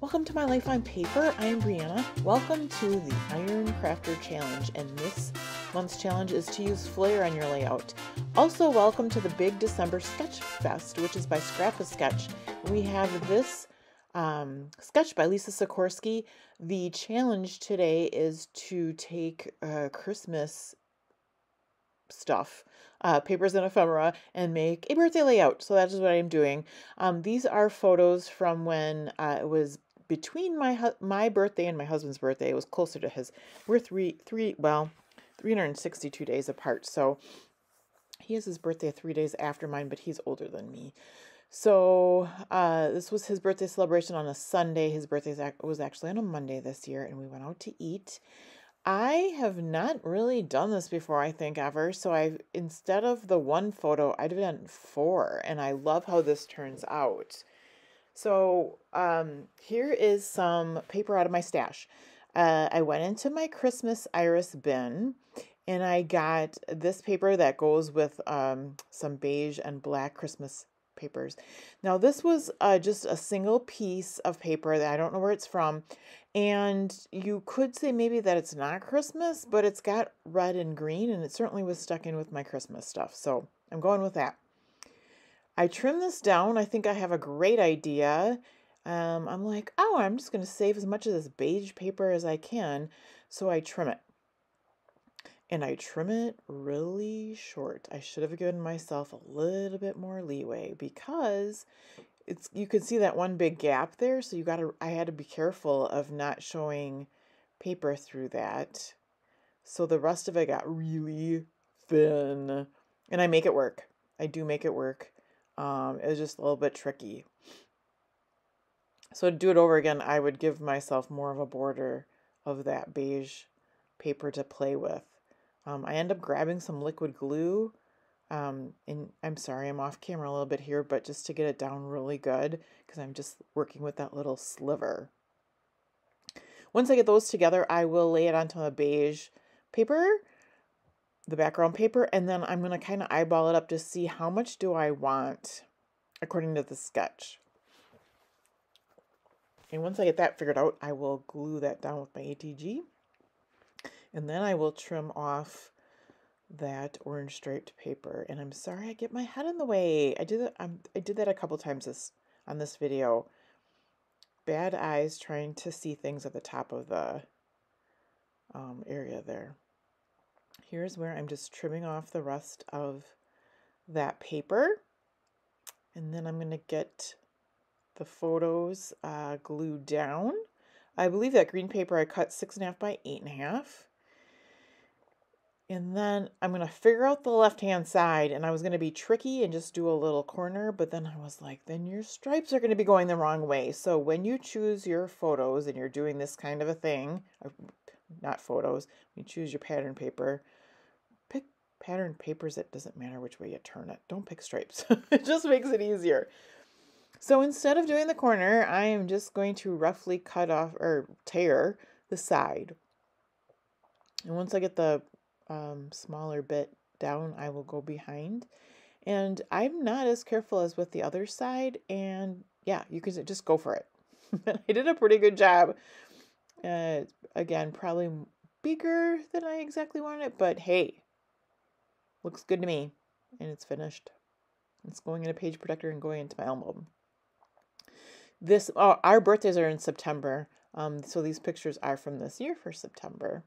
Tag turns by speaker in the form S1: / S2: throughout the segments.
S1: Welcome to my life on paper. I am Briana. Welcome to the Iron Crafter Challenge, and this month's challenge is to use flair on your layout. Also, welcome to the big December Sketch Fest, which is by Scrap-A-Sketch. We have this sketch by Lisa Sikorsky. The challenge today is to take Christmas stuff, papers and ephemera, and make a birthday layout. So that is what I'm doing. These are photos from when it was between my birthday and my husband's birthday. It was closer to his. We're 362 days apart. So he has his birthday 3 days after mine, but he's older than me. So this was his birthday celebration on a Sunday. His birthday was actually on a Monday this year, and we went out to eat. I have not really done this before, I think, ever. So instead of the one photo, I've done 4, and I love how this turns out. So here is some paper out of my stash. I went into my Christmas iris bin, and I got this paper that goes with some beige and black Christmas papers. Now, this was just a single piece of paper that I don't know where it's from. And you could say maybe that it's not Christmas, but it's got red and green, and it certainly was stuck in with my Christmas stuff. So I'm going with that. I trimmed this down. I think I have a great idea. I'm like, oh, I'm just going to save as much of this beige paper as I can. So I trim it. And I trim it really short. I should have given myself a little bit more leeway because you can see that one big gap there. So I had to be careful of not showing paper through that. So the rest of it got really thin, and I make it work. I do make it work. It was just a little bit tricky. So to do it over again, I would give myself more of a border of that beige paper to play with. I end up grabbing some liquid glue. And I'm sorry, I'm off camera a little bit here, but just to get it down really good, because I'm just working with that little sliver. Once I get those together, I will lay it onto a beige paper, the background paper, and then I'm going to kind of eyeball it up to see how much do I want according to the sketch. And once I get that figured out, I will glue that down with my ATG. And then I will trim off that orange striped paper. And I'm sorry I get my head in the way. I did that a couple times on this video. Bad eyes trying to see things at the top of the area there. Here's where I'm just trimming off the rest of that paper. And then I'm going to get the photos glued down. I believe that green paper I cut 6.5 by 8.5. And then I'm going to figure out the left-hand side, and I was going to be tricky and just do a little corner, but then I was like, then your stripes are going to be going the wrong way. So when you choose your photos and you're doing this kind of a thing, not photos, you choose your pattern paper, pick pattern papers. It doesn't matter which way you turn it. Don't pick stripes. It just makes it easier. So instead of doing the corner, I am just going to roughly cut off or tear the side. And once I get the smaller bit down, I will go behind, and I'm not as careful as with the other side, and yeah, you can just go for it. I did a pretty good job. Again, probably bigger than I exactly wanted it, but hey, looks good to me, and it's finished. It's going in a page protector and going into my album. Our birthdays are in September, so these pictures are from this year for September.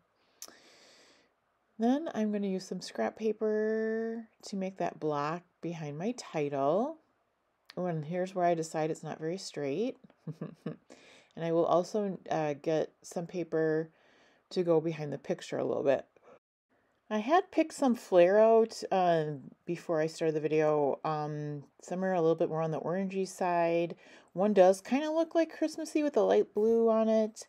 S1: Then I'm going to use some scrap paper to make that block behind my title. Oh, and here's where I decide it's not very straight. And I will also get some paper to go behind the picture a little bit. I had picked some flair out before I started the video. Some are a little bit more on the orangey side. One does kind of look like Christmassy with a light blue on it.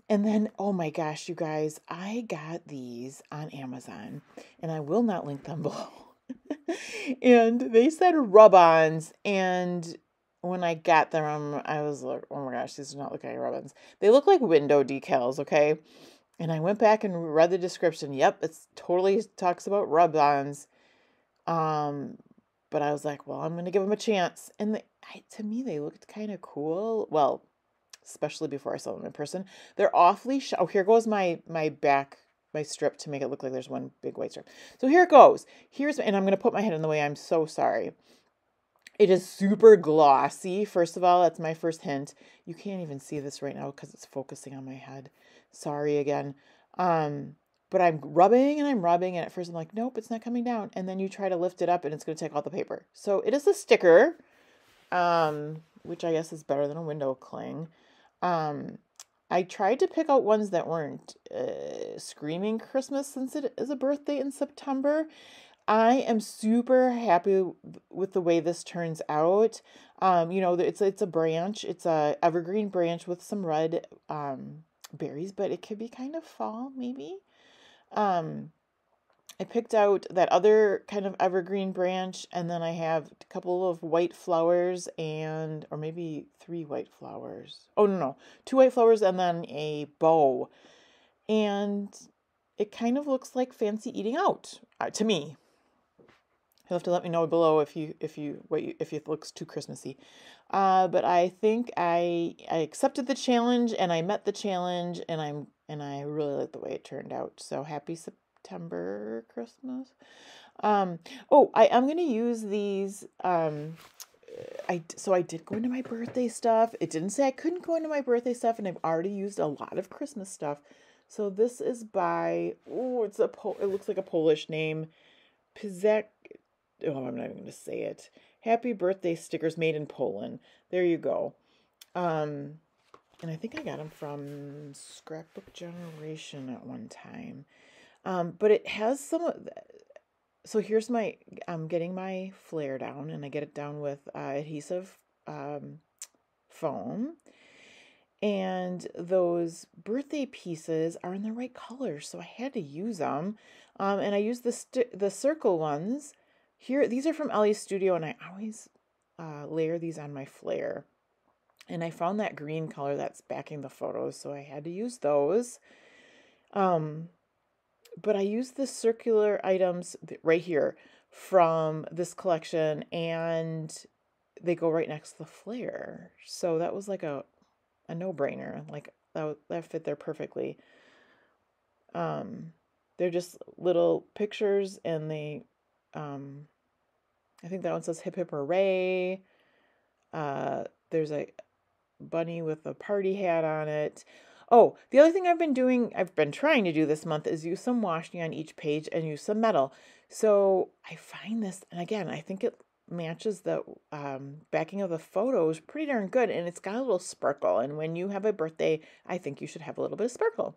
S1: And then, oh my gosh, you guys, I got these on Amazon, and I will not link them below. And they said rub-ons, and when I got them, I was like, oh my gosh, these do not look like rub-ons. They look like window decals, okay? And I went back and read the description. Yep, it totally talks about rub-ons. But but I was like, well, I'm going to give them a chance. And to me, they looked kind of cool. Well, especially before I saw them in person. They're awfully oh, here goes my back, my strip to make it look like there's one big white strip. So here it goes. And I'm going to put my head in the way. I'm so sorry. It is super glossy. First of all, that's my first hint. You can't even see this right now because it's focusing on my head. Sorry again. But I'm rubbing and at first I'm like, nope, it's not coming down. And then you try to lift it up and it's going to take all the paper. So it is a sticker, which I guess is better than a window cling. I tried to pick out ones that weren't screaming Christmas since it is a birthday in September. I am super happy with the way this turns out. It's a branch. It's a evergreen branch with some red berries, but it could be kind of fall maybe. I picked out that other kind of evergreen branch, and then I have a couple of white flowers or maybe 3 white flowers. Oh, no, 2 white flowers and then a bow. And it kind of looks like fancy eating out to me. You'll have to let me know below if it looks too Christmassy. But I think I accepted the challenge and I met the challenge and I really like the way it turned out. So happy September Christmas. I am gonna use these. I did go into my birthday stuff. It didn't say I couldn't go into my birthday stuff, and I've already used a lot of Christmas stuff. So this is by it looks like a Polish name, Pizek. Oh, I'm not even going to say it. Happy birthday stickers made in Poland. There you go. And I think I got them from Scrapbook Generation at one time. But it has some of that. So here's I'm getting my flare down, and I get it down with adhesive foam. And those birthday pieces are in the right color, so I had to use them. And I used the circle ones. Here, these are from Ellie's Studio, and I always layer these on my flare. And I found that green color that's backing the photos, so I had to use those. But I used the circular items right here from this collection, and they go right next to the flare. So that was like a no-brainer. Like that fit there perfectly. They're just little pictures, and I think that one says hip hip hooray. There's a bunny with a party hat on it. Oh, the other thing I've been trying to do this month is use some washi on each page and use some metal. So I find this, and again, I think it matches the backing of the photos pretty darn good, and it's got a little sparkle. And when you have a birthday, I think you should have a little bit of sparkle.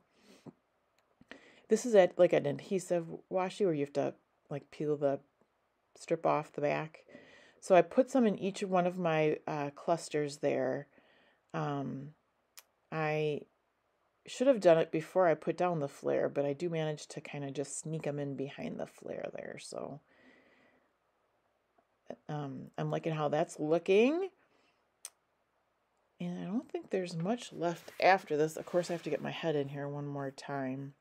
S1: This is like an adhesive washi where you have to like peel the strip off the back. So I put some in each one of my clusters there. I should have done it before I put down the flare, but I do manage to kind of just sneak them in behind the flare there. So I'm liking how that's looking. And I don't think there's much left after this. Of course, I have to get my head in here one more time.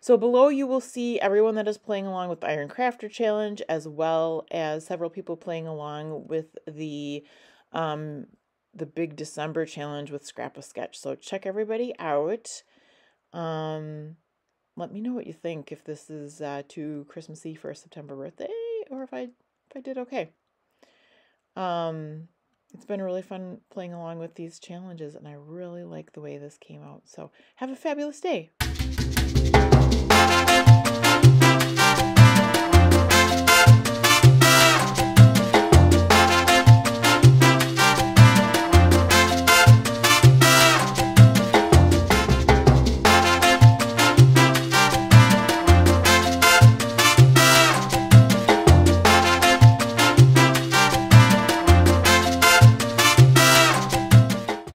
S1: So below you will see everyone that is playing along with the Iron Crafter Challenge, as well as several people playing along with the Big December Challenge with Scrap a Sketch. So check everybody out. Let me know what you think, if this is too Christmassy for a September birthday, or if I did okay. It's been really fun playing along with these challenges, and I really like the way this came out. So have a fabulous day.